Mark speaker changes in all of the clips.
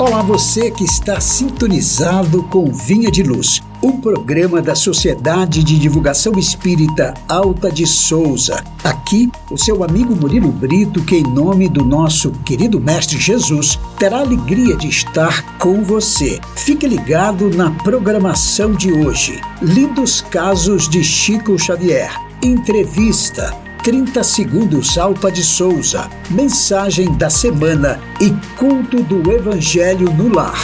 Speaker 1: Olá, você que está sintonizado com Vinha de Luz, um programa da Sociedade de Divulgação Espírita Alta de Souza. Aqui, o seu amigo Murilo Brito, que em nome do nosso querido Mestre Jesus, terá a alegria de estar com você. Fique ligado na programação de hoje. Lindos casos de Chico Xavier. Entrevista. 30 segundos Alta de Souza, mensagem da semana e culto do Evangelho no lar.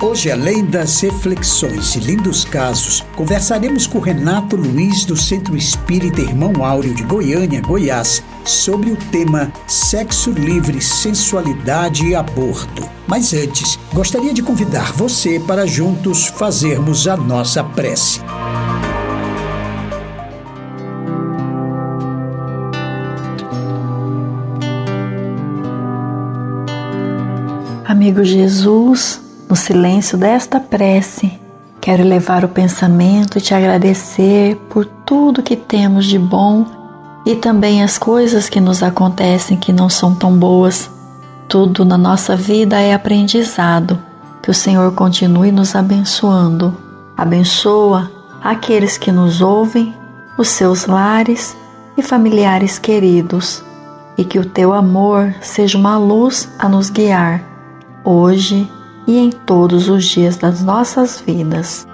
Speaker 1: Hoje, além das reflexões e lindos casos, conversaremos com Renato Luiz do Centro Espírita Irmão Áureo de Goiânia, Goiás, sobre o tema Sexo Livre, Sensualidade e Aborto. Mas antes, gostaria de convidar você para juntos fazermos a nossa prece.
Speaker 2: Amigo Jesus, no silêncio desta prece, quero elevar o pensamento e te agradecer por tudo que temos de bom e também as coisas que nos acontecem que não são tão boas. Tudo na nossa vida é aprendizado. Que o Senhor continue nos abençoando. Abençoa aqueles que nos ouvem, os seus lares e familiares queridos, e que o teu amor seja uma luz a nos guiar, hoje e em todos os dias das nossas vidas.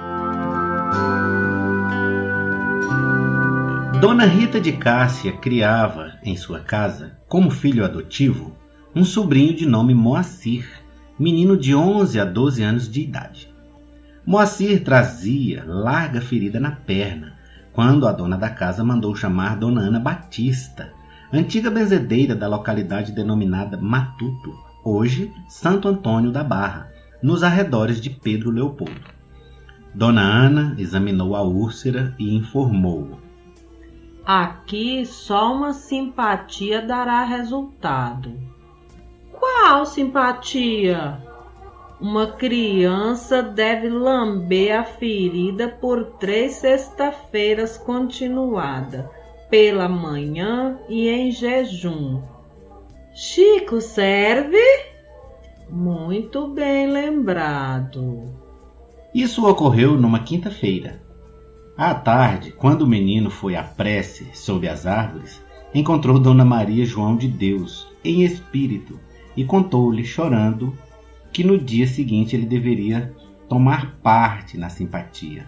Speaker 3: Dona Rita de Cássia criava em sua casa, como filho adotivo, um sobrinho de nome Moacir, menino de 11 a 12 anos de idade. Moacir trazia larga ferida na perna, quando a dona da casa mandou chamar Dona Ana Batista, antiga benzedeira da localidade denominada Matuto, hoje Santo Antônio da Barra, nos arredores de Pedro Leopoldo. Dona Ana examinou a úlcera e informou:
Speaker 4: aqui só uma simpatia dará resultado. Qual simpatia? Uma criança deve lamber a ferida por 3 sexta-feiras continuada, pela manhã e em jejum. Chico, serve? Muito bem lembrado.
Speaker 3: Isso ocorreu numa quinta-feira. À tarde, quando o menino foi à prece sob as árvores, encontrou Dona Maria João de Deus em espírito e contou-lhe, chorando, que no dia seguinte ele deveria tomar parte na simpatia.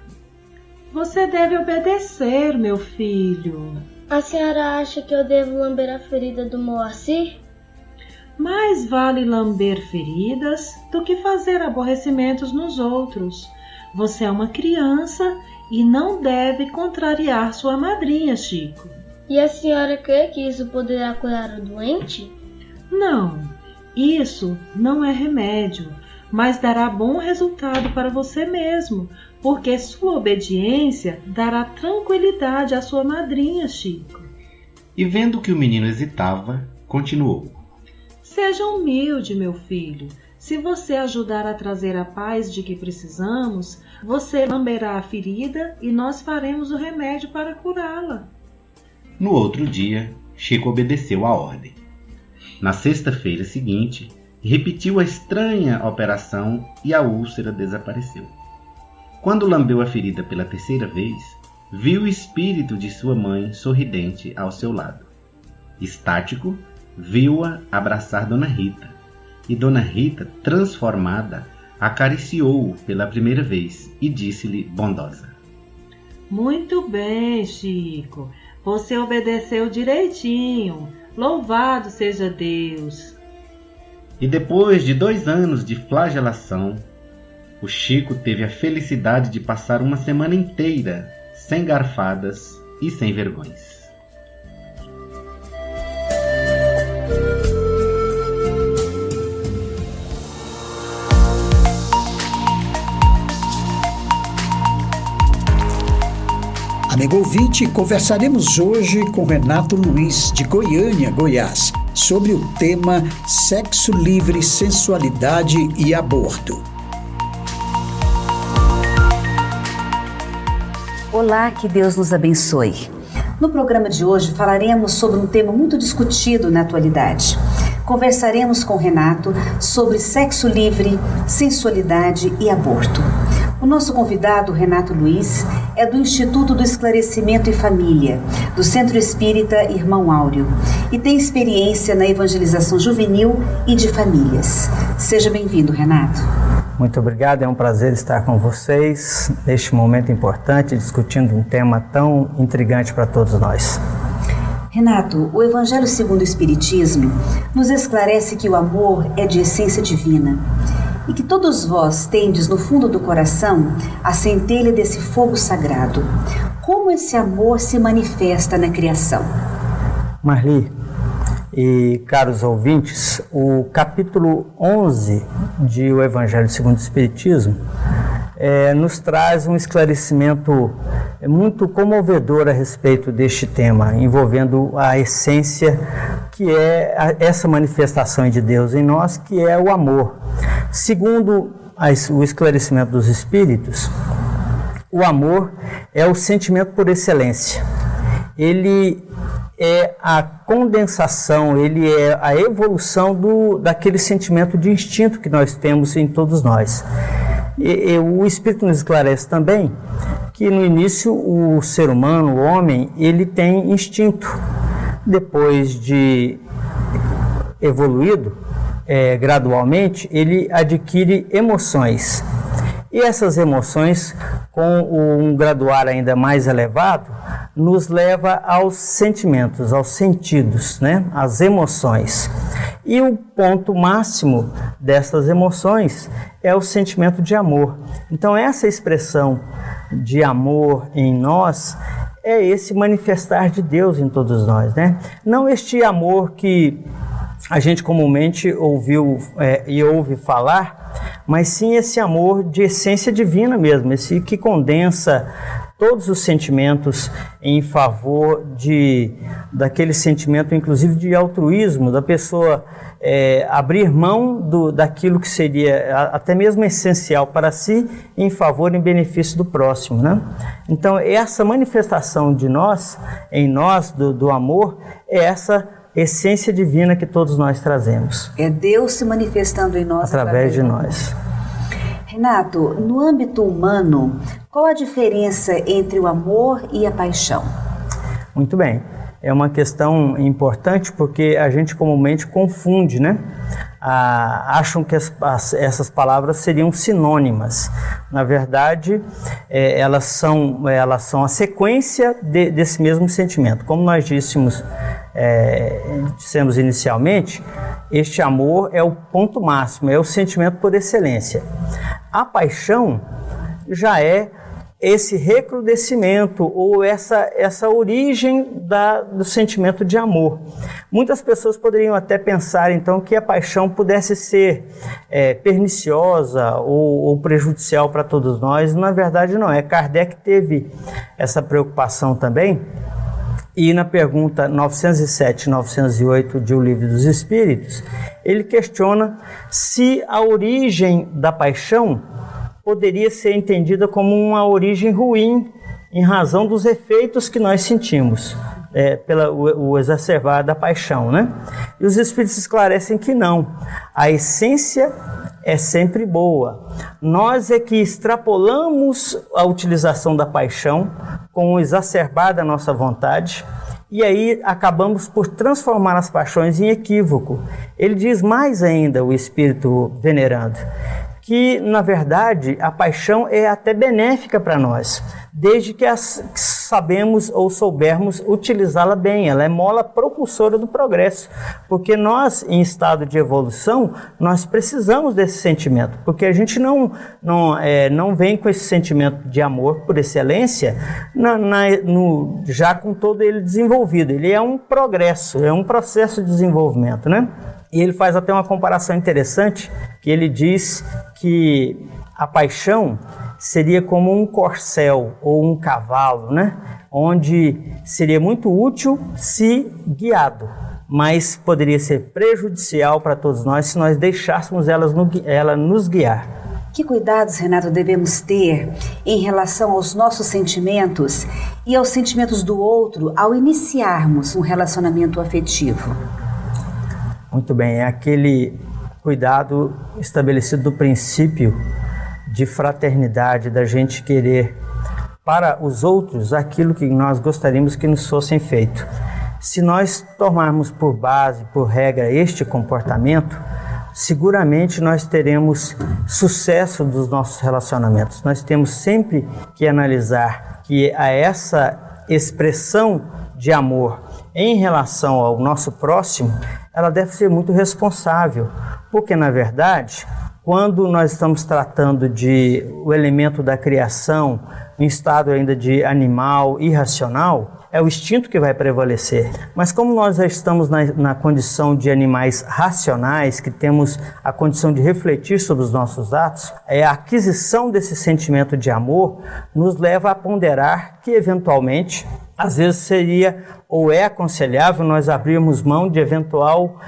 Speaker 4: Você deve obedecer, meu filho.
Speaker 5: A senhora acha que eu devo lamber a ferida do Moacir?
Speaker 4: Mais vale lamber feridas do que fazer aborrecimentos nos outros. Você é uma criança e não deve contrariar sua madrinha, Chico.
Speaker 5: E a senhora crê que isso poderá curar o doente?
Speaker 4: Não, isso não é remédio, mas dará bom resultado para você mesmo, porque sua obediência dará tranquilidade à sua madrinha, Chico.
Speaker 3: E vendo que o menino hesitava, continuou:
Speaker 4: seja humilde, meu filho. Se você ajudar a trazer a paz de que precisamos, você lamberá a ferida e nós faremos o remédio para curá-la.
Speaker 3: No outro dia, Chico obedeceu à ordem. Na sexta-feira seguinte, repetiu a estranha operação e a úlcera desapareceu. Quando lambeu a ferida pela terceira vez, viu o espírito de sua mãe sorridente ao seu lado. Estático, viu-a abraçar Dona Rita, e Dona Rita, transformada, acariciou-o pela primeira vez e disse-lhe bondosa:
Speaker 4: muito bem, Chico, você obedeceu direitinho, louvado seja Deus.
Speaker 3: E depois de 2 anos de flagelação, o Chico teve a felicidade de passar uma semana inteira sem garfadas e sem vergonhas.
Speaker 1: Amigo ouvinte, conversaremos hoje com Renato Luiz, de Goiânia, Goiás, sobre o tema Sexo Livre, Sensualidade e Aborto.
Speaker 6: Olá, que Deus nos abençoe. No programa de hoje falaremos sobre um tema muito discutido na atualidade. conversaremos com Renato sobre sexo livre, sensualidade e aborto. O nosso convidado, Renato Luiz, é do Instituto do Esclarecimento e Família, do Centro Espírita Irmão Áureo, e tem experiência na evangelização juvenil e de famílias. Seja bem-vindo, Renato.
Speaker 7: Muito obrigado, é um prazer estar com vocês neste momento importante, discutindo um tema tão intrigante para todos nós.
Speaker 6: Renato, o Evangelho segundo o Espiritismo nos esclarece que o amor é de essência divina e que todos vós tendes no fundo do coração a centelha desse fogo sagrado. Como esse amor se manifesta na criação?
Speaker 7: Marli e caros ouvintes, o capítulo 11 de O Evangelho segundo o Espiritismo nos traz um esclarecimento muito comovedor a respeito deste tema, envolvendo a essência que é essa manifestação de Deus em nós, que é o amor. Segundo o esclarecimento dos Espíritos, o amor é o sentimento por excelência. Ele é a condensação, ele é a evolução daquele sentimento de instinto que nós temos em todos nós. O Espírito nos esclarece também que no início o ser humano, o homem, ele tem instinto. Depois de evoluído, gradualmente, ele adquire emoções. E essas emoções, com um graduar ainda mais elevado, nos leva aos sentimentos, aos sentidos, né? Às emoções. E o ponto máximo dessas emoções é o sentimento de amor. Então essa expressão de amor em nós é esse manifestar de Deus em todos nós, né? Não este amor que a gente comumente ouviu e ouve falar, mas sim esse amor de essência divina mesmo, esse que condensa todos os sentimentos em favor daquele sentimento, inclusive de altruísmo, da pessoa abrir mão daquilo que seria até mesmo essencial para si, em favor e em benefício do próximo, né? Então, essa manifestação de nós, em nós, do amor, é essa essência divina que todos nós trazemos.
Speaker 6: É Deus se manifestando em nós
Speaker 7: através de nós.
Speaker 6: Renato, no âmbito humano, qual a diferença entre o amor e a paixão?
Speaker 7: Muito bem. É uma questão importante porque a gente comumente confunde, né? Acham que essas palavras seriam sinônimas. Na verdade, elas são a sequência desse mesmo sentimento. Como nós dissemos inicialmente, este amor é o ponto máximo, é o sentimento por excelência. A paixão já é esse recrudescimento ou essa origem do sentimento de amor. Muitas pessoas poderiam até pensar então que a paixão pudesse ser perniciosa ou prejudicial para todos nós. Na verdade não é. Kardec teve essa preocupação também, e na pergunta 907 e 908 de O Livro dos Espíritos, ele questiona se a origem da paixão poderia ser entendida como uma origem ruim em razão dos efeitos que nós sentimos o exacerbar da paixão, né? E os Espíritos esclarecem que não. A essência é sempre boa. Nós é que extrapolamos a utilização da paixão com o exacerbar da nossa vontade, e aí acabamos por transformar as paixões em equívoco. Ele diz mais ainda, o Espírito venerando, que, na verdade, a paixão é até benéfica para nós, desde que sabemos ou soubermos utilizá-la bem. Ela é mola propulsora do progresso, porque nós, em estado de evolução, nós precisamos desse sentimento, porque a gente não vem com esse sentimento de amor por excelência já com todo ele desenvolvido. Ele é um progresso, é um processo de desenvolvimento, né? E ele faz até uma comparação interessante, que ele diz que a paixão seria como um corcel ou um cavalo, né? Onde seria muito útil se guiado, mas poderia ser prejudicial para todos nós se nós deixássemos ela nos guiar.
Speaker 6: Que cuidados, Renato, devemos ter em relação aos nossos sentimentos e aos sentimentos do outro ao iniciarmos um relacionamento afetivo?
Speaker 7: Muito bem, é aquele cuidado estabelecido do princípio de fraternidade, da gente querer para os outros aquilo que nós gostaríamos que nos fossem feito. Se nós tomarmos por base, por regra, este comportamento, seguramente nós teremos sucesso dos nossos relacionamentos. Nós temos sempre que analisar que a essa expressão de amor em relação ao nosso próximo, ela deve ser muito responsável, porque na verdade, quando nós estamos tratando de o elemento da criação, em estado ainda de animal irracional, é o instinto que vai prevalecer. Mas como nós já estamos na condição de animais racionais, que temos a condição de refletir sobre os nossos atos, a aquisição desse sentimento de amor nos leva a ponderar que eventualmente, às vezes seria ou é aconselhável nós abrirmos mão de eventual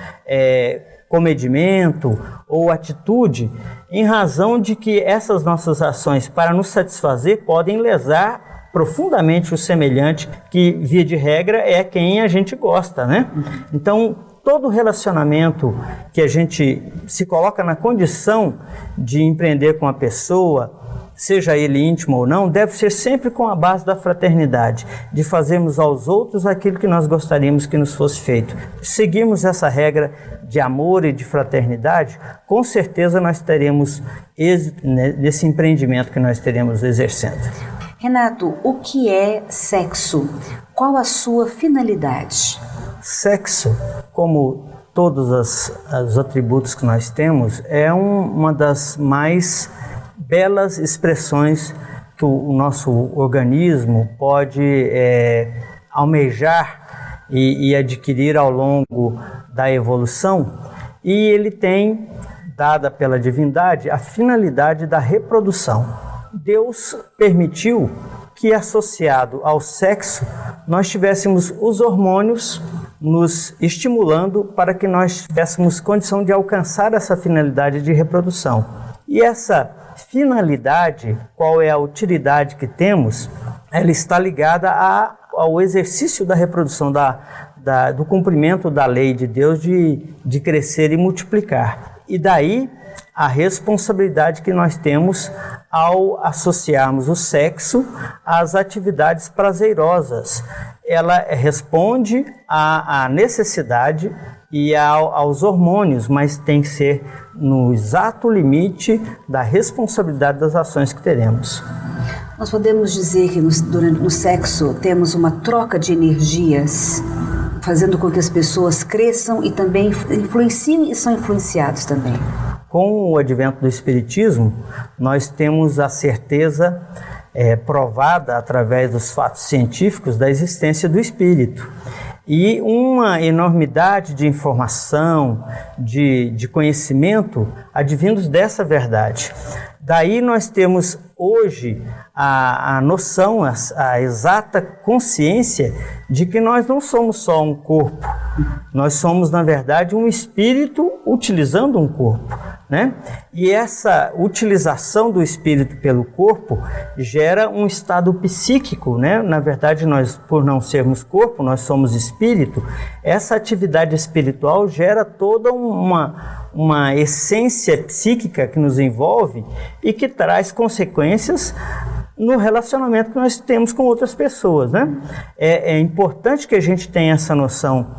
Speaker 7: comedimento ou atitude, em razão de que essas nossas ações para nos satisfazer podem lesar profundamente o semelhante, que via de regra é quem a gente gosta, né? Então, todo relacionamento que a gente se coloca na condição de empreender com a pessoa, seja ele íntimo ou não, deve ser sempre com a base da fraternidade, de fazermos aos outros aquilo que nós gostaríamos que nos fosse feito. Seguirmos essa regra de amor e de fraternidade, com certeza nós teremos êxito nesse empreendimento que nós teremos exercendo.
Speaker 6: Renato, o que é sexo? Qual a sua finalidade?
Speaker 7: Sexo, como todos os atributos que nós temos, é uma das mais belas expressões que o nosso organismo pode almejar e adquirir ao longo da evolução, e ele tem, dada pela divindade, a finalidade da reprodução. Deus permitiu que, associado ao sexo, nós tivéssemos os hormônios nos estimulando para que nós tivéssemos condição de alcançar essa finalidade de reprodução. E essa finalidade, qual é a utilidade que temos, ela está ligada ao exercício da reprodução, do cumprimento da lei de Deus de crescer e multiplicar. E daí a responsabilidade que nós temos ao associarmos o sexo às atividades prazerosas. Ela responde à necessidade e aos hormônios, mas tem que ser no exato limite da responsabilidade das ações que teremos.
Speaker 6: Nós podemos dizer que no sexo temos uma troca de energias, fazendo com que as pessoas cresçam e também influenciem e são influenciados também.
Speaker 7: Com o advento do Espiritismo, nós temos a certeza provada através dos fatos científicos da existência do Espírito. E uma enormidade de informação, de conhecimento advindos dessa verdade. Daí nós temos hoje a noção, a exata consciência de que nós não somos só um corpo. Nós somos, na verdade, um espírito utilizando um corpo, né? E essa utilização do espírito pelo corpo gera um estado psíquico, né? Na verdade, nós, por não sermos corpo, nós somos espírito. Essa atividade espiritual gera toda uma essência psíquica que nos envolve e que traz consequências no relacionamento que nós temos com outras pessoas, né? É importante que a gente tenha essa noção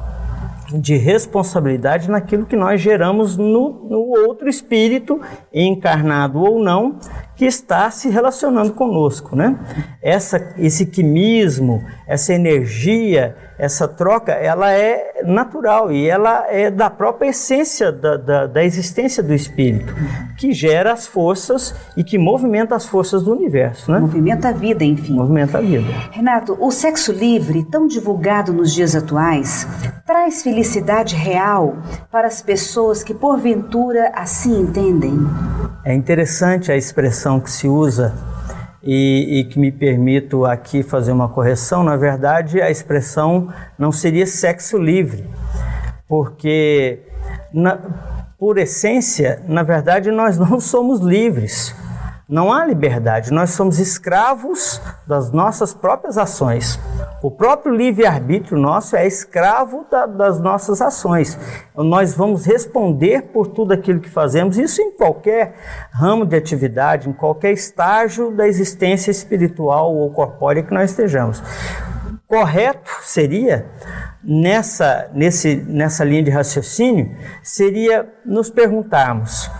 Speaker 7: de responsabilidade naquilo que nós geramos no outro espírito, encarnado ou não, que está se relacionando conosco, né? Esse quimismo, essa energia, essa troca, ela é natural e ela é da própria essência da existência do espírito, que gera as forças e que movimenta as forças do universo, né?
Speaker 6: Movimenta a vida, enfim.
Speaker 7: Movimenta a vida.
Speaker 6: Renato, o sexo livre, tão divulgado nos dias atuais, traz felicidade real para as pessoas que porventura assim entendem?
Speaker 7: É interessante a expressão que se usa e que me permito aqui fazer uma correção. Na verdade, a expressão não seria sexo livre, porque por essência, na verdade, nós não somos livres. Não há liberdade, nós somos escravos das nossas próprias ações. O próprio livre-arbítrio nosso é escravo das nossas ações. Nós vamos responder por tudo aquilo que fazemos, isso em qualquer ramo de atividade, em qualquer estágio da existência espiritual ou corpórea que nós estejamos. Correto seria, nessa linha de raciocínio, seria nos perguntarmos,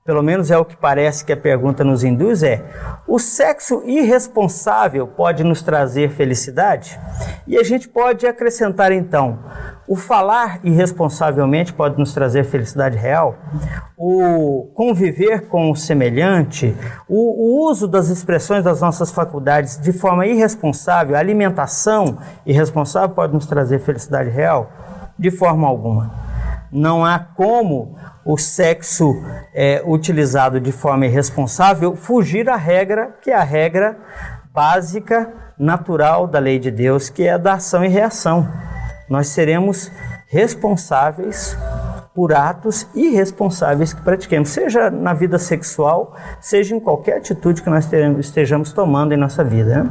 Speaker 7: pelo menos é o que parece que a pergunta nos induz, o sexo irresponsável pode nos trazer felicidade? E a gente pode acrescentar então, o falar irresponsavelmente pode nos trazer felicidade real? O conviver com o semelhante, o uso das expressões das nossas faculdades de forma irresponsável, a alimentação irresponsável pode nos trazer felicidade real? De forma alguma. Não há como o sexo utilizado de forma irresponsável fugir à regra, que é a regra básica, natural da lei de Deus, que é a da ação e reação. Nós seremos responsáveis por atos irresponsáveis que pratiquemos, seja na vida sexual, seja em qualquer atitude que nós estejamos tomando em nossa vida, né?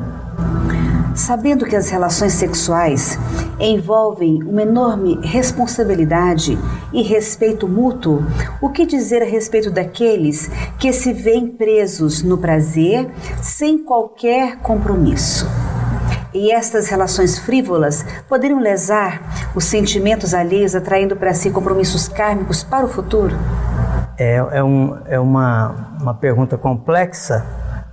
Speaker 6: Sabendo que as relações sexuais envolvem uma enorme responsabilidade e respeito mútuo, o que dizer a respeito daqueles que se veem presos no prazer sem qualquer compromisso? E estas relações frívolas poderiam lesar os sentimentos alheios, atraindo para si compromissos kármicos para o futuro?
Speaker 7: É uma pergunta complexa,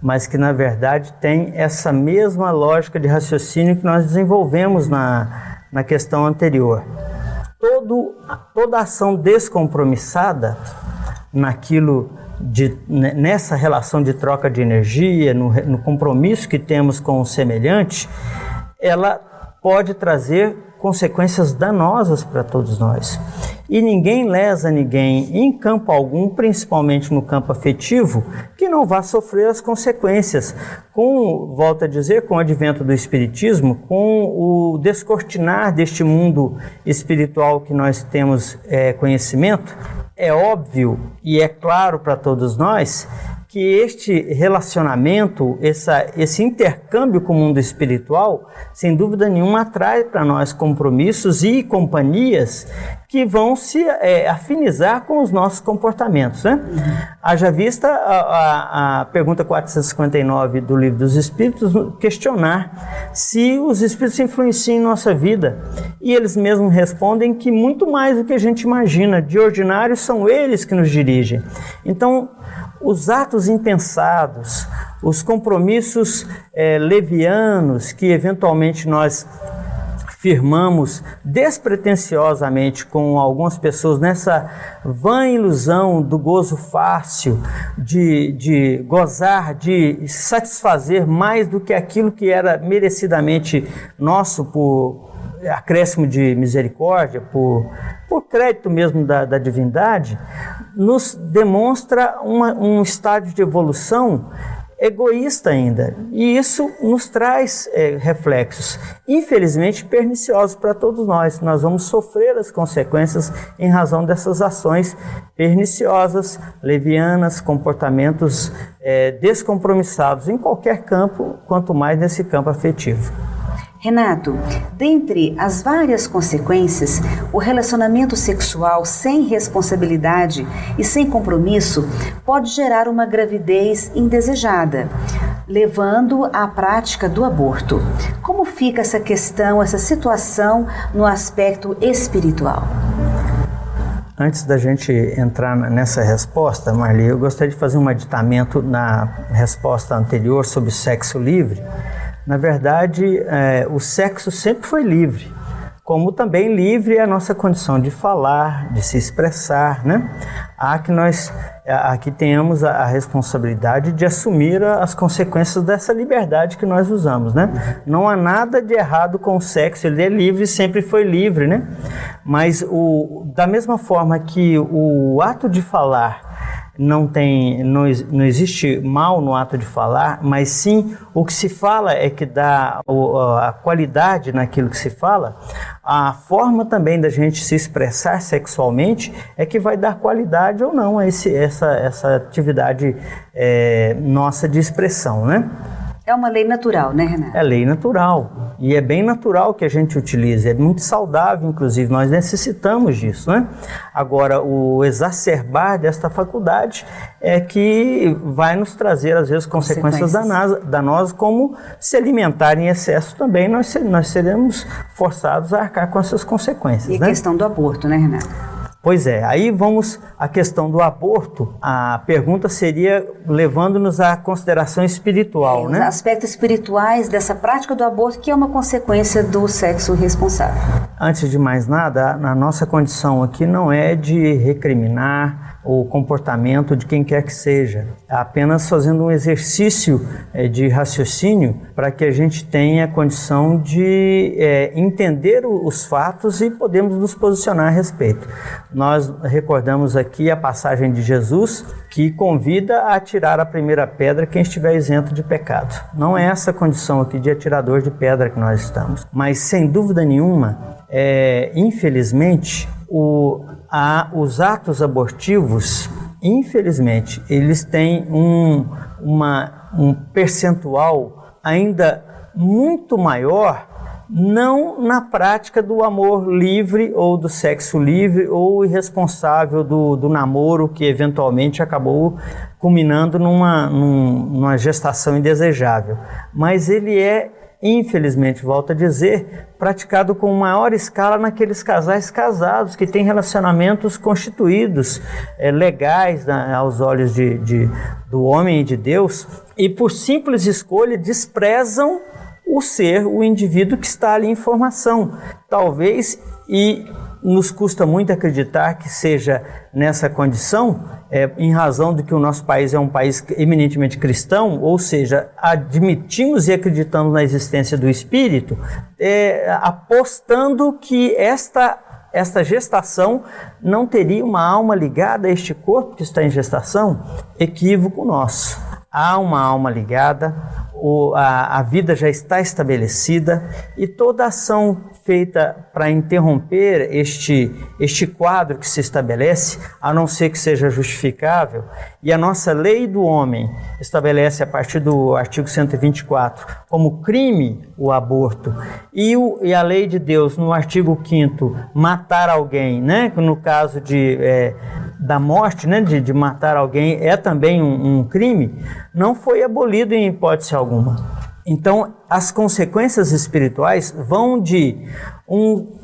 Speaker 7: mas que na verdade tem essa mesma lógica de raciocínio que nós desenvolvemos na questão anterior. Toda ação descompromissada nessa relação de troca de energia, no compromisso que temos com o semelhante, ela pode trazer consequências danosas para todos nós. E ninguém lesa ninguém em campo algum, principalmente no campo afetivo, que não vá sofrer as consequências. Volto a dizer, com o advento do Espiritismo, com o descortinar deste mundo espiritual que nós temos conhecimento, é óbvio e é claro para todos nós que este relacionamento, esse intercâmbio com o mundo espiritual, sem dúvida nenhuma, atrai para nós compromissos e companhias que vão se afinizar com os nossos comportamentos, né? Haja vista a pergunta 459 do Livro dos Espíritos, questionar se os Espíritos influenciam em nossa vida. E eles mesmos respondem que muito mais do que a gente imagina. De ordinário, são eles que nos dirigem. Então, os atos impensados, os compromissos levianos que eventualmente nós firmamos despretensiosamente com algumas pessoas nessa vã ilusão do gozo fácil, de gozar, de satisfazer mais do que aquilo que era merecidamente nosso por acréscimo de misericórdia, por crédito mesmo da divindade, nos demonstra um estágio de evolução egoísta ainda, e isso nos traz reflexos, infelizmente perniciosos para todos nós. Nós vamos sofrer as consequências em razão dessas ações perniciosas, levianas, comportamentos descompromissados em qualquer campo, quanto mais nesse campo afetivo.
Speaker 6: Renato, dentre as várias consequências, o relacionamento sexual sem responsabilidade e sem compromisso pode gerar uma gravidez indesejada, levando à prática do aborto. Como fica essa questão, essa situação no aspecto espiritual?
Speaker 7: Antes da gente entrar nessa resposta, Marli, eu gostaria de fazer um aditamento na resposta anterior sobre sexo livre. Na verdade, o sexo sempre foi livre, como também livre é a nossa condição de falar, de se expressar, né? Aqui tenhamos a responsabilidade de assumir as consequências dessa liberdade que nós usamos, né? Não há nada de errado com o sexo, ele é livre, sempre foi livre, né? Mas da mesma forma que o ato de falar não existe mal no ato de falar, mas sim o que se fala é que dá a qualidade naquilo que se fala. A forma também da gente se expressar sexualmente é que vai dar qualidade ou não a essa atividade nossa de expressão, né?
Speaker 6: É uma lei natural, né, Renato?
Speaker 7: É lei natural. E é bem natural que a gente utilize. É muito saudável, inclusive. Nós necessitamos disso, né? Agora, o exacerbar desta faculdade é que vai nos trazer, às vezes, consequências danosas, como se alimentar em excesso também. Nós seremos forçados a arcar com essas consequências.
Speaker 6: E a questão do aborto, né, Renato?
Speaker 7: Pois é, aí vamos à questão do aborto. A pergunta seria levando-nos à consideração espiritual, né?
Speaker 6: Os aspectos espirituais dessa prática do aborto, que é uma consequência do sexo irresponsável.
Speaker 7: Antes de mais nada, a nossa condição aqui não é de recriminar o comportamento de quem quer que seja, apenas fazendo um exercício de raciocínio para que a gente tenha condição de entender os fatos e podemos nos posicionar a respeito. Nós recordamos aqui a passagem de Jesus que convida a atirar a primeira pedra quem estiver isento de pecado. Não é essa condição aqui de atirador de pedra que nós estamos, mas sem dúvida nenhuma, infelizmente, os atos abortivos, infelizmente, eles têm um percentual ainda muito maior, não na prática do amor livre ou do sexo livre ou irresponsável do namoro que eventualmente acabou culminando numa gestação indesejável, mas ele infelizmente, volto a dizer, praticado com maior escala naqueles casais casados que têm relacionamentos constituídos, legais aos olhos do homem e de Deus, e por simples escolha desprezam o indivíduo que está ali em formação. Talvez, e nos custa muito acreditar que seja nessa condição, em razão de que o nosso país é um país eminentemente cristão, ou seja, admitimos e acreditamos na existência do Espírito, apostando que esta gestação não teria uma alma ligada a este corpo que está em gestação. Equívoco nosso. Há uma alma ligada, a vida já está estabelecida e toda ação feita para interromper este quadro que se estabelece, a não ser que seja justificável, e a nossa lei do homem estabelece a partir do artigo 124 como crime o aborto, e a lei de Deus no artigo 5º matar alguém, né? No caso da morte, né? de matar alguém é também um crime, não foi abolido em hipótese alguma. Então, as consequências espirituais vão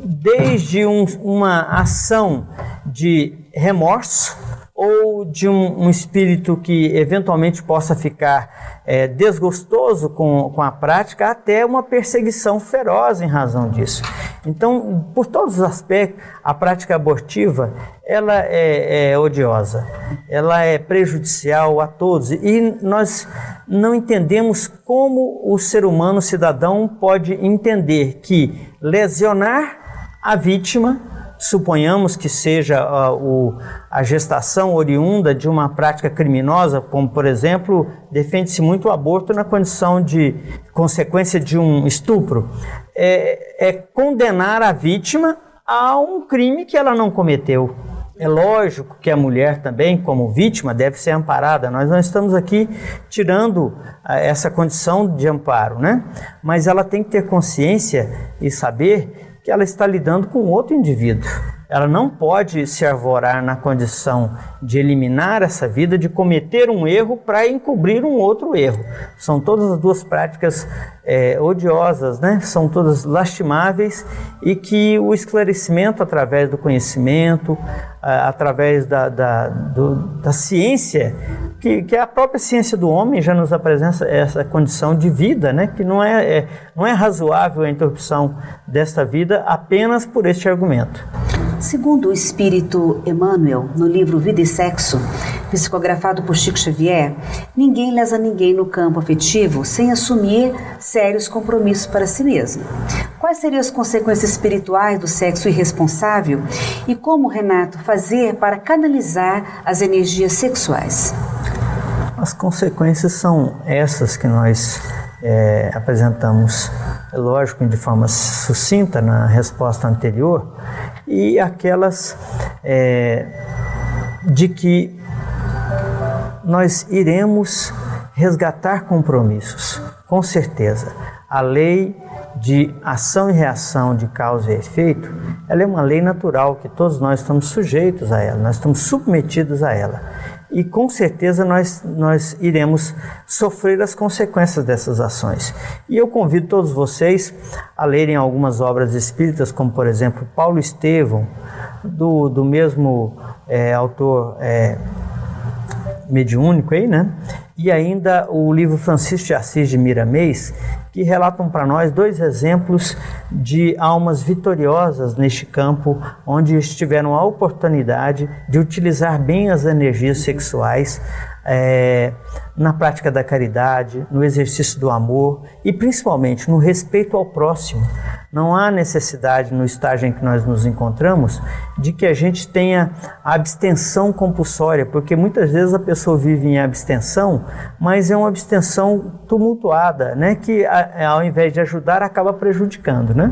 Speaker 7: desde uma ação de remorso ou de um espírito que eventualmente possa ficar desgostoso com a prática, até uma perseguição feroz em razão disso. Então, por todos os aspectos, a prática abortiva ela é odiosa, ela é prejudicial a todos, e nós não entendemos como o ser humano, cidadão, pode entender que lesionar a vítima, suponhamos que seja a gestação oriunda de uma prática criminosa, como, por exemplo, defende-se muito o aborto na condição de consequência de um estupro, condenar a vítima a um crime que ela não cometeu. É lógico que a mulher também, como vítima, deve ser amparada. Nós não estamos aqui tirando essa condição de amparo, né? Mas ela tem que ter consciência e saber que ela está lidando com outro indivíduo. Ela não pode se arvorar na condição de eliminar essa vida, de cometer um erro para encobrir um outro erro. São todas as duas práticas odiosas, né? São todas lastimáveis, e que o esclarecimento através do conhecimento, através da ciência, que a própria ciência do homem já nos apresenta essa condição de vida, né? Que não é razoável a interrupção desta vida apenas por este argumento.
Speaker 6: Segundo o espírito Emmanuel, no livro Vida e Sexo, psicografado por Chico Xavier, ninguém lesa ninguém no campo afetivo sem assumir sérios compromissos para si mesmo. Quais seriam as consequências espirituais do sexo irresponsável e como, Renato, fazer para canalizar as energias sexuais?
Speaker 7: As consequências são essas que nós apresentamos, é lógico, de forma sucinta na resposta anterior, e aquelas de que nós iremos resgatar compromissos, com certeza. A lei de ação e reação, de causa e efeito, ela é uma lei natural que todos nós estamos sujeitos a ela, nós estamos submetidos a ela. E com certeza nós iremos sofrer as consequências dessas ações. E eu convido todos vocês a lerem algumas obras espíritas, como por exemplo Paulo Estevão, do mesmo autor mediúnico aí, né? E ainda o livro Francisco de Assis de Miramês, que relatam para nós 2 exemplos de almas vitoriosas neste campo, onde tiveram a oportunidade de utilizar bem as energias sexuais na prática da caridade, no exercício do amor e principalmente no respeito ao próximo. Não há necessidade, no estágio em que nós nos encontramos, de que a gente tenha abstenção compulsória, porque muitas vezes a pessoa vive em abstenção, mas é uma abstenção tumultuada, né? Que ao invés de ajudar, acaba prejudicando, né?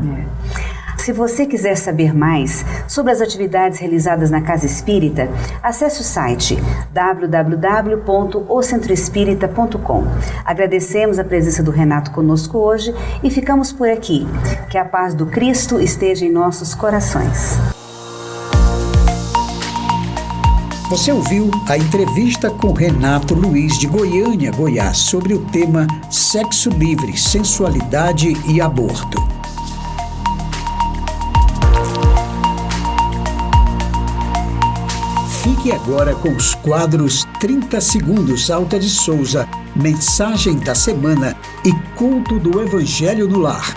Speaker 6: Se você quiser saber mais sobre as atividades realizadas na Casa Espírita, acesse o site www.ocentroespírita.com. Agradecemos a presença do Renato conosco hoje e ficamos por aqui. Que a paz do Cristo esteja em nossos corações.
Speaker 1: Você ouviu a entrevista com Renato Luiz de Goiânia, Goiás, sobre o tema Sexo Livre, Sensualidade e Aborto. Fique agora com os quadros 30 Segundos Alta de Souza, Mensagem da Semana e Culto do Evangelho no Lar.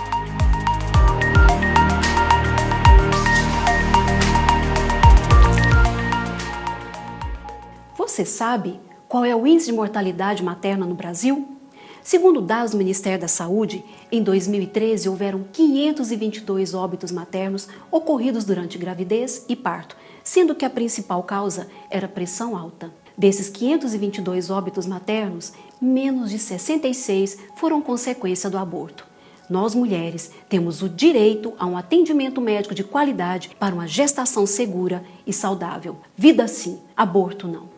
Speaker 8: Você sabe qual é o índice de mortalidade materna no Brasil? Segundo dados do Ministério da Saúde, em 2013 houveram 522 óbitos maternos ocorridos durante gravidez e parto, sendo que a principal causa era pressão alta. Desses 522 óbitos maternos, menos de 66 foram consequência do aborto. Nós, mulheres, temos o direito a um atendimento médico de qualidade para uma gestação segura e saudável. Vida sim, aborto não.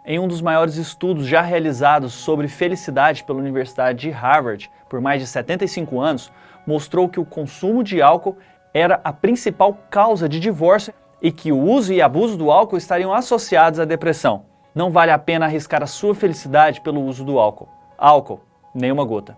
Speaker 9: Em um dos maiores estudos já realizados sobre felicidade pela Universidade de Harvard por mais de 75 anos, mostrou que o consumo de álcool era a principal causa de divórcio e que o uso e abuso do álcool estariam associados à depressão. Não vale a pena arriscar a sua felicidade pelo uso do álcool. Álcool, nenhuma gota.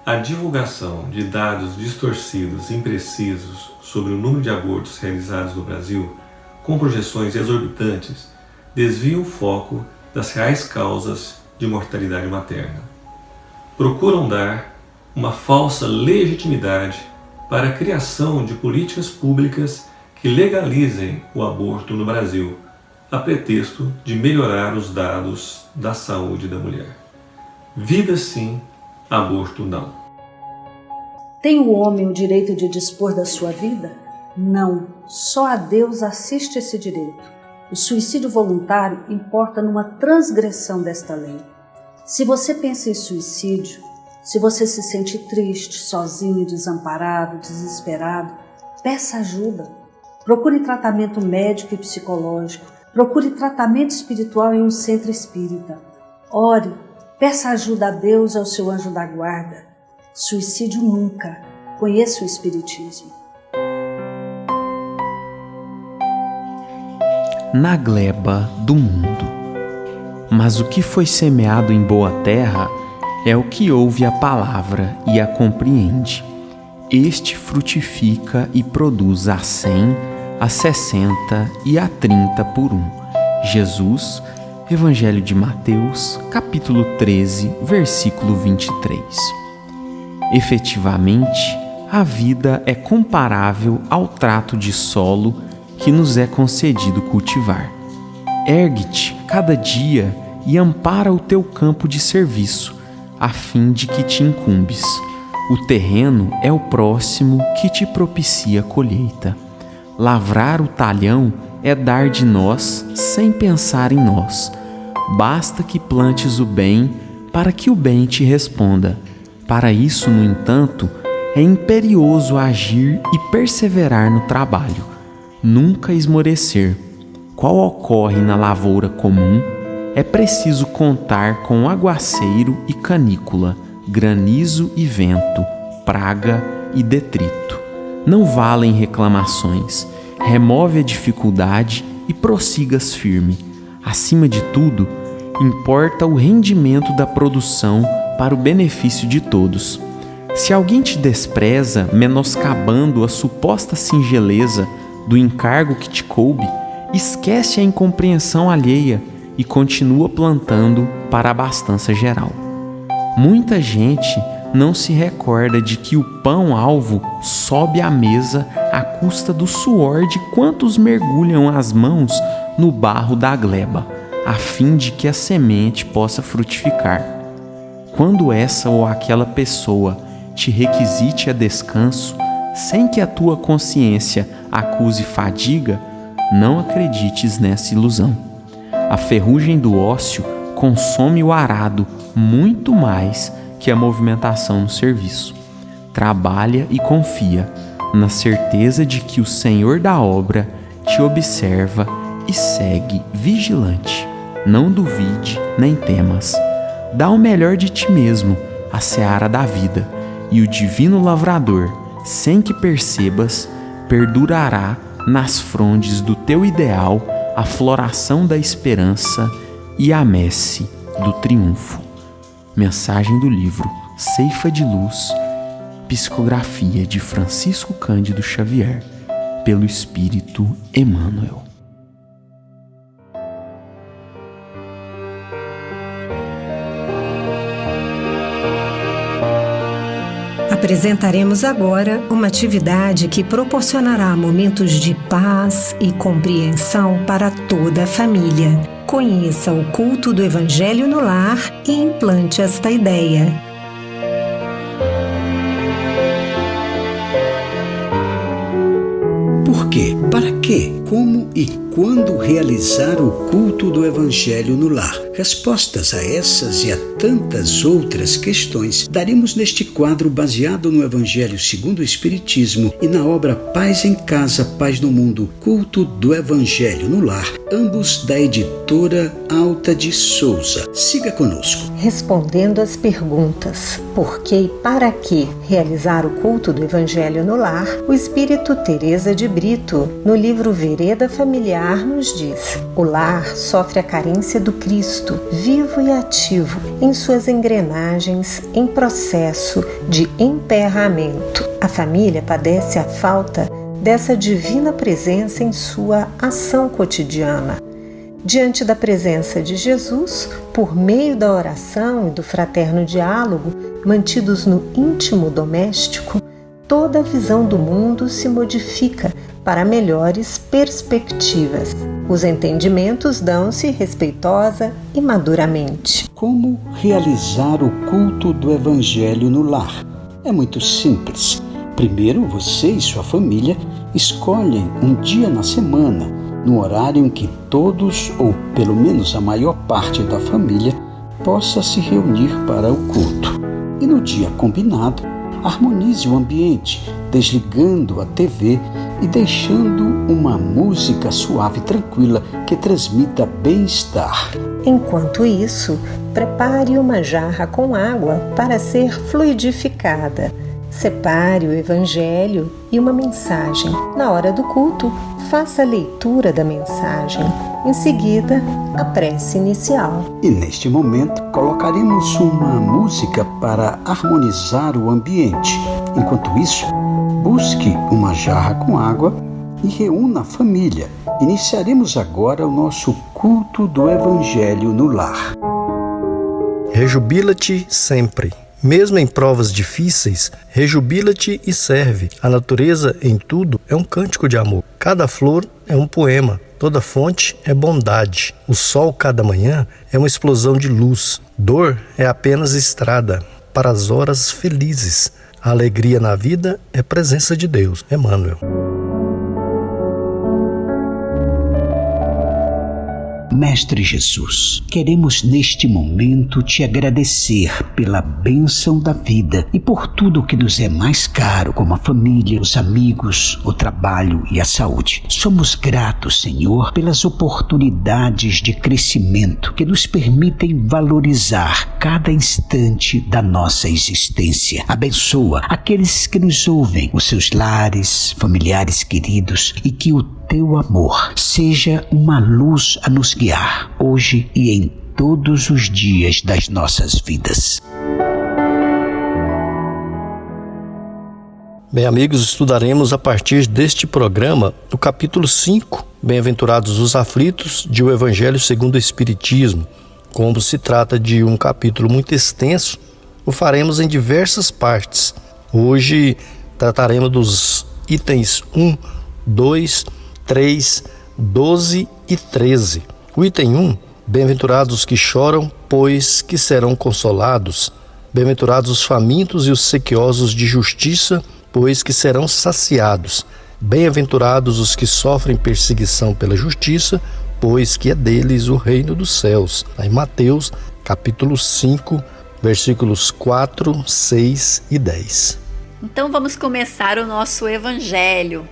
Speaker 10: A divulgação de dados distorcidos e imprecisos sobre o número de abortos realizados no Brasil, com projeções exorbitantes, desvia o foco das reais causas de mortalidade materna. Procuram dar uma falsa legitimidade para a criação de políticas públicas que legalizem o aborto no Brasil, a pretexto de melhorar os dados da saúde da mulher. Vida sim, aborto não.
Speaker 11: Tem o homem o direito de dispor da sua vida? Não, só a Deus assiste esse direito. O suicídio voluntário importa numa transgressão desta lei. Se você pensa em suicídio, se você se sente triste, sozinho, desamparado, desesperado, peça ajuda. Procure tratamento médico e psicológico. Procure tratamento espiritual em um centro espírita. Ore, peça ajuda a Deus e ao seu anjo da guarda. Suicídio nunca. Conheça o Espiritismo.
Speaker 12: Na gleba do mundo. Mas o que foi semeado em boa terra é o que ouve a palavra e a compreende. Este frutifica e produz a 100, a 60 e a 30 por 1. Jesus, Evangelho de Mateus, capítulo 13, versículo 23. Efetivamente, a vida é comparável ao trato de solo que nos é concedido cultivar. Ergue-te cada dia e ampara o teu campo de serviço, a fim de que te incumbes. O terreno é o próximo que te propicia a colheita. Lavrar o talhão é dar de nós sem pensar em nós. Basta que plantes o bem para que o bem te responda. Para isso, no entanto, é imperioso agir e perseverar no trabalho, nunca esmorecer. Qual ocorre na lavoura comum, é preciso contar com aguaceiro e canícula, granizo e vento, praga e detrito. Não valem reclamações. Remove a dificuldade e prossigas firme. Acima de tudo, importa o rendimento da produção para o benefício de todos. Se alguém te despreza, menoscabando a suposta singeleza do encargo que te coube, esquece a incompreensão alheia e continua plantando para a abastança geral. Muita gente não se recorda de que o pão-alvo sobe à mesa à custa do suor de quantos mergulham as mãos no barro da gleba, a fim de que a semente possa frutificar. Quando essa ou aquela pessoa te requisite a descanso, sem que a tua consciência acuse fadiga, não acredites nessa ilusão. A ferrugem do ócio consome o arado muito mais que a movimentação no serviço. Trabalha e confia, na certeza de que o Senhor da obra te observa e segue vigilante. Não duvide nem temas. Dá o melhor de ti mesmo, a seara da vida, e o divino lavrador, sem que percebas, perdurará nas frondes do teu ideal a floração da esperança e a messe do triunfo. Mensagem do livro Ceifa de Luz, psicografia de Francisco Cândido Xavier, pelo Espírito Emmanuel.
Speaker 13: Apresentaremos agora uma atividade que proporcionará momentos de paz e compreensão para toda a família. Conheça o culto do Evangelho no lar e implante esta ideia.
Speaker 1: Por quê? Para quê? Como e quando realizar o culto do Evangelho no lar? Respostas a essas e a tantas outras questões daremos neste quadro baseado no Evangelho segundo o Espiritismo e na obra Paz em Casa, Paz no Mundo, Culto do Evangelho no Lar, ambos da editora Alta de Souza. Siga conosco.
Speaker 13: Respondendo às perguntas por que e para que realizar o culto do Evangelho no lar, o Espírito Teresa de Brito, no livro Vereda Familiar, nos diz: o lar sofre a carência do Cristo, vivo e ativo, em suas engrenagens em processo de emperramento. A família padece a falta dessa divina presença em sua ação cotidiana. Diante da presença de Jesus, por meio da oração e do fraterno diálogo, mantidos no íntimo doméstico, toda a visão do mundo se modifica para melhores perspectivas. Os entendimentos dão-se respeitosa e maduramente.
Speaker 1: Como realizar o culto do Evangelho no lar? É muito simples. Primeiro, você e sua família escolhem um dia na semana, no horário em que todos, ou pelo menos a maior parte da família, possa se reunir para o culto. E no dia combinado, harmonize o ambiente, desligando a TV e deixando uma música suave e tranquila que transmita bem-estar.
Speaker 13: Enquanto isso, prepare uma jarra com água para ser fluidificada. Separe o Evangelho e uma mensagem. Na hora do culto, faça a leitura da mensagem. Em seguida, a prece inicial.
Speaker 1: E neste momento, colocaremos uma música para harmonizar o ambiente. Enquanto isso, busque uma jarra com água e reúna a família. Iniciaremos agora o nosso culto do Evangelho no lar.
Speaker 14: Rejubila-te sempre, Mesmo em provas difíceis, rejubila-te e serve. A natureza, em tudo, é um cântico de amor. Cada flor é um poema. Toda fonte é bondade. O sol, cada manhã, é uma explosão de luz. Dor é apenas estrada para as horas felizes. A alegria na vida é presença de Deus. Emmanuel.
Speaker 1: Mestre Jesus, queremos neste momento te agradecer pela bênção da vida e por tudo que nos é mais caro, como a família, os amigos, o trabalho e a saúde. Somos gratos, Senhor, pelas oportunidades de crescimento que nos permitem valorizar cada instante da nossa existência. Abençoa aqueles que nos ouvem, os seus lares, familiares queridos, e que o teu amor seja uma luz a nos guiar hoje e em todos os dias das nossas vidas.
Speaker 14: Bem, amigos, estudaremos a partir deste programa o capítulo 5, Bem-aventurados os aflitos, de O Evangelho segundo o Espiritismo. Como se trata de um capítulo muito extenso, o faremos em diversas partes. Hoje trataremos dos itens 1, 2, 3, 12 e 13. O item 1, bem-aventurados os que choram, pois que serão consolados. Bem-aventurados os famintos e os sequiosos de justiça, pois que serão saciados. Bem-aventurados os que sofrem perseguição pela justiça, pois que é deles o reino dos céus. Em Mateus, capítulo 5, versículos 4, 6 e 10.
Speaker 15: Então vamos começar o nosso evangelho.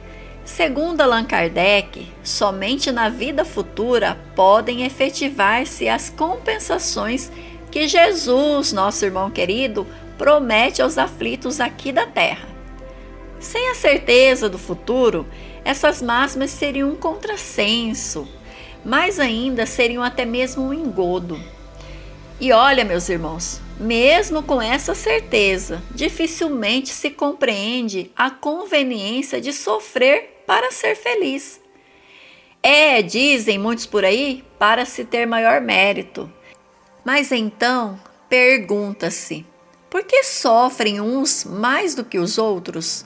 Speaker 15: Segundo Allan Kardec, somente na vida futura podem efetivar-se as compensações que Jesus, nosso irmão querido, promete aos aflitos aqui da terra. Sem a certeza do futuro, essas máximas seriam um contrassenso, mais ainda seriam até mesmo um engodo. E olha, meus irmãos, mesmo com essa certeza, dificilmente se compreende a conveniência de sofrer para ser feliz. Dizem muitos por aí, para se ter maior mérito. Mas então, pergunta-se, por que sofrem uns mais do que os outros?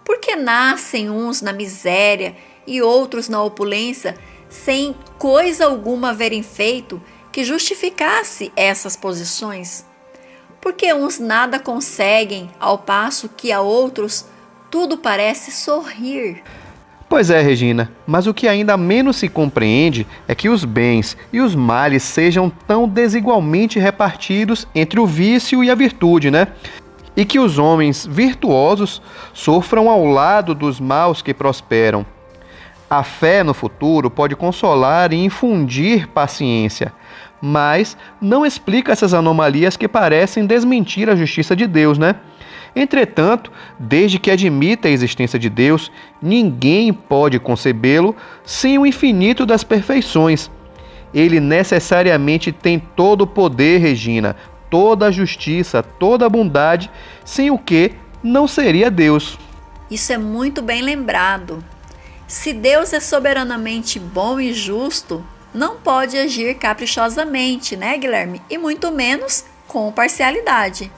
Speaker 15: Por que nascem uns na miséria e outros na opulência, sem coisa alguma haverem feito que justificasse essas posições? Por que uns nada conseguem, ao passo que a outros tudo parece sorrir?
Speaker 16: Pois é, Regina, mas o que ainda menos se compreende é que os bens e os males sejam tão desigualmente repartidos entre o vício e a virtude, né? E que os homens virtuosos sofram ao lado dos maus que prosperam. A fé no futuro pode consolar e infundir paciência, mas não explica essas anomalias que parecem desmentir a justiça de Deus, né? Entretanto, desde que admita a existência de Deus, ninguém pode concebê-lo sem o infinito das perfeições. Ele necessariamente tem todo o poder, Regina, toda a justiça, toda a bondade, sem o que não seria Deus.
Speaker 15: Isso é muito bem lembrado. Se Deus é soberanamente bom e justo, não pode agir caprichosamente, né, Guilherme? E muito menos com parcialidade.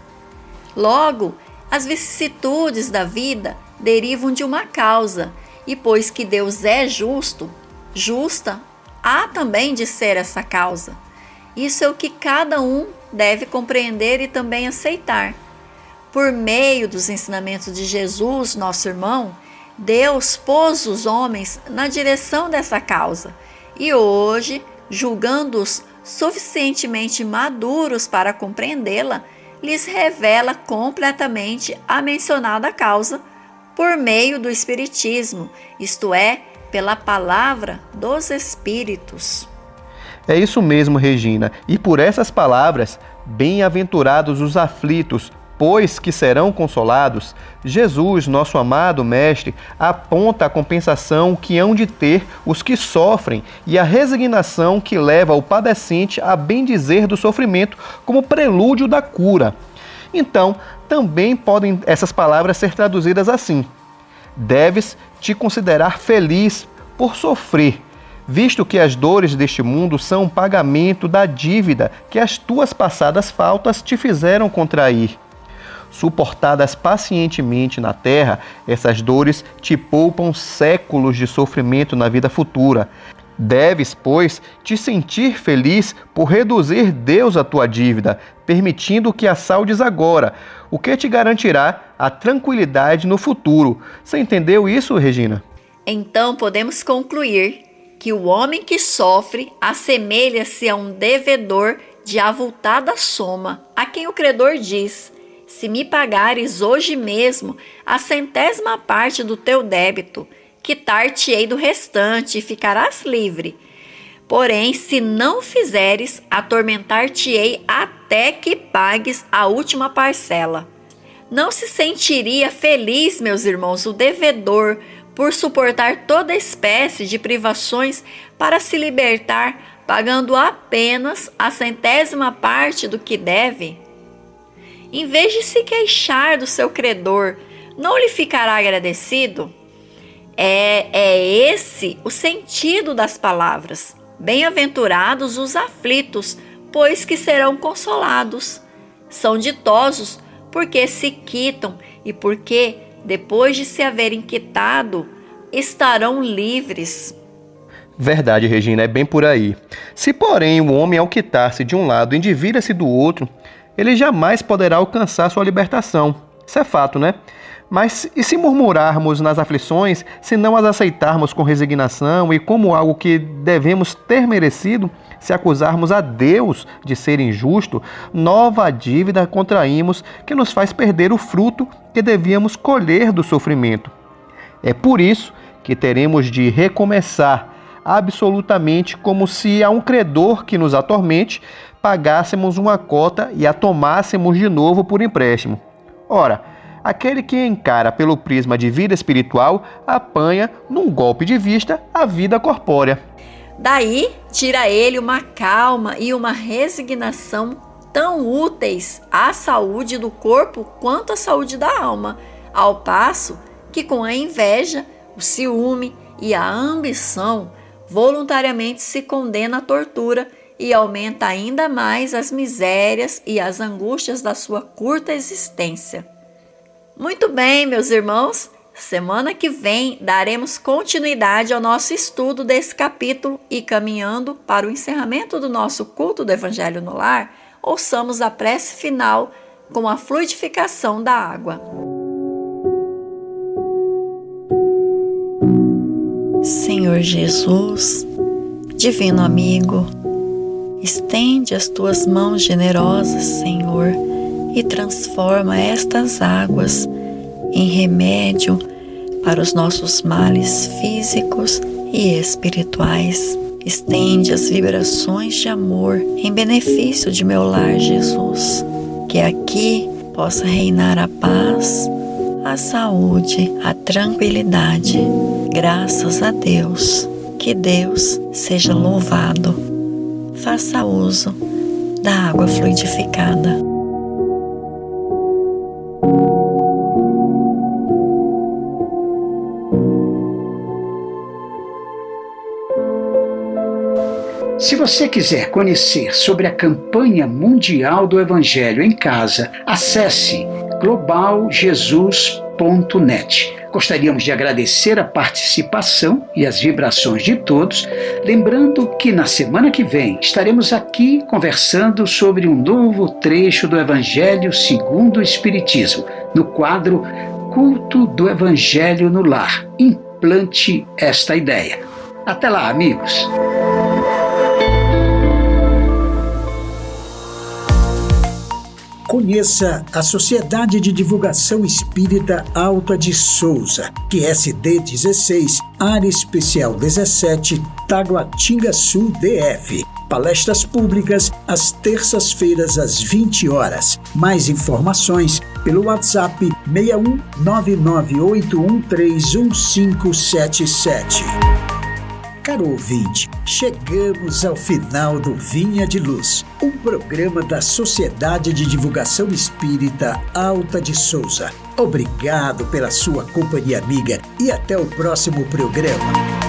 Speaker 15: Logo, as vicissitudes da vida derivam de uma causa, e pois que Deus é justo, justa, há também de ser essa causa. Isso é o que cada um deve compreender e também aceitar. Por meio dos ensinamentos de Jesus, nosso irmão, Deus pôs os homens na direção dessa causa, e hoje, julgando-os suficientemente maduros para compreendê-la, lhes revela completamente a mencionada causa por meio do Espiritismo, isto é, pela palavra dos Espíritos.
Speaker 16: É isso mesmo, Regina, e por essas palavras, bem-aventurados os aflitos, pois que serão consolados, Jesus, nosso amado Mestre, aponta a compensação que hão de ter os que sofrem e a resignação que leva o padecente a bendizer do sofrimento como prelúdio da cura. Então, também podem essas palavras ser traduzidas assim: deves te considerar feliz por sofrer, visto que as dores deste mundo são um pagamento da dívida que as tuas passadas faltas te fizeram contrair. Suportadas pacientemente na terra, essas dores te poupam séculos de sofrimento na vida futura. Deves, pois, te sentir feliz por reduzir Deus a tua dívida, permitindo que a saldes agora, o que te garantirá a tranquilidade no futuro. Você entendeu isso, Regina?
Speaker 15: Então podemos concluir que o homem que sofre assemelha-se a um devedor de avultada soma, a quem o credor diz: se me pagares hoje mesmo a 100ª parte do teu débito, quitar-te-ei do restante e ficarás livre. Porém, se não fizeres, atormentar-te-ei até que pagues a última parcela. Não se sentiria feliz, meus irmãos, o devedor por suportar toda espécie de privações para se libertar, pagando apenas a 100ª parte do que deve? Em vez de se queixar do seu credor, não lhe ficará agradecido? É esse o sentido das palavras. Bem-aventurados os aflitos, pois que serão consolados. São ditosos porque se quitam e porque, depois de se haverem quitado, estarão livres.
Speaker 16: Verdade, Regina, é bem por aí. Se, porém, o homem, ao quitar-se de um lado, endivida-se do outro, ele jamais poderá alcançar sua libertação. Isso é fato, né? Mas e se murmurarmos nas aflições, se não as aceitarmos com resignação e como algo que devemos ter merecido, se acusarmos a Deus de ser injusto, nova dívida contraímos que nos faz perder o fruto que devíamos colher do sofrimento. É por isso que teremos de recomeçar absolutamente como se a um credor que nos atormente pagássemos uma cota e a tomássemos de novo por empréstimo. Ora, aquele que encara pelo prisma de vida espiritual apanha, num golpe de vista, a vida corpórea.
Speaker 15: Daí tira ele uma calma e uma resignação tão úteis à saúde do corpo quanto à saúde da alma, ao passo que com a inveja, o ciúme e a ambição voluntariamente se condena à tortura e aumenta ainda mais as misérias e as angústias da sua curta existência. Muito bem, meus irmãos, semana que vem daremos continuidade ao nosso estudo desse capítulo e, caminhando para o encerramento do nosso culto do Evangelho no Lar, ouçamos a prece final com a fluidificação da água. Senhor Jesus, Divino Amigo, estende as tuas mãos generosas, Senhor, e transforma estas águas em remédio para os nossos males físicos e espirituais. Estende as vibrações de amor em benefício de meu lar, Jesus, que aqui possa reinar a paz, a saúde, a tranquilidade. Graças a Deus, que Deus seja louvado. Faça uso da água fluidificada.
Speaker 1: Se você quiser conhecer sobre a campanha mundial do Evangelho em Casa, acesse globaljesus.net. Gostaríamos de agradecer a participação e as vibrações de todos, lembrando que na semana que vem estaremos aqui conversando sobre um novo trecho do Evangelho segundo o Espiritismo, no quadro Culto do Evangelho no Lar. Implante esta ideia. Até lá, amigos! Conheça a Sociedade de Divulgação Espírita Alta de Souza, QSD 16, Área Especial 17, Taguatinga Sul, DF. Palestras públicas às terças-feiras às 20 horas. Mais informações pelo WhatsApp 61 998131577. Caro ouvinte, chegamos ao final do Vinha de Luz, um programa da Sociedade de Divulgação Espírita Alta de Souza. Obrigado pela sua companhia amiga e até o próximo programa.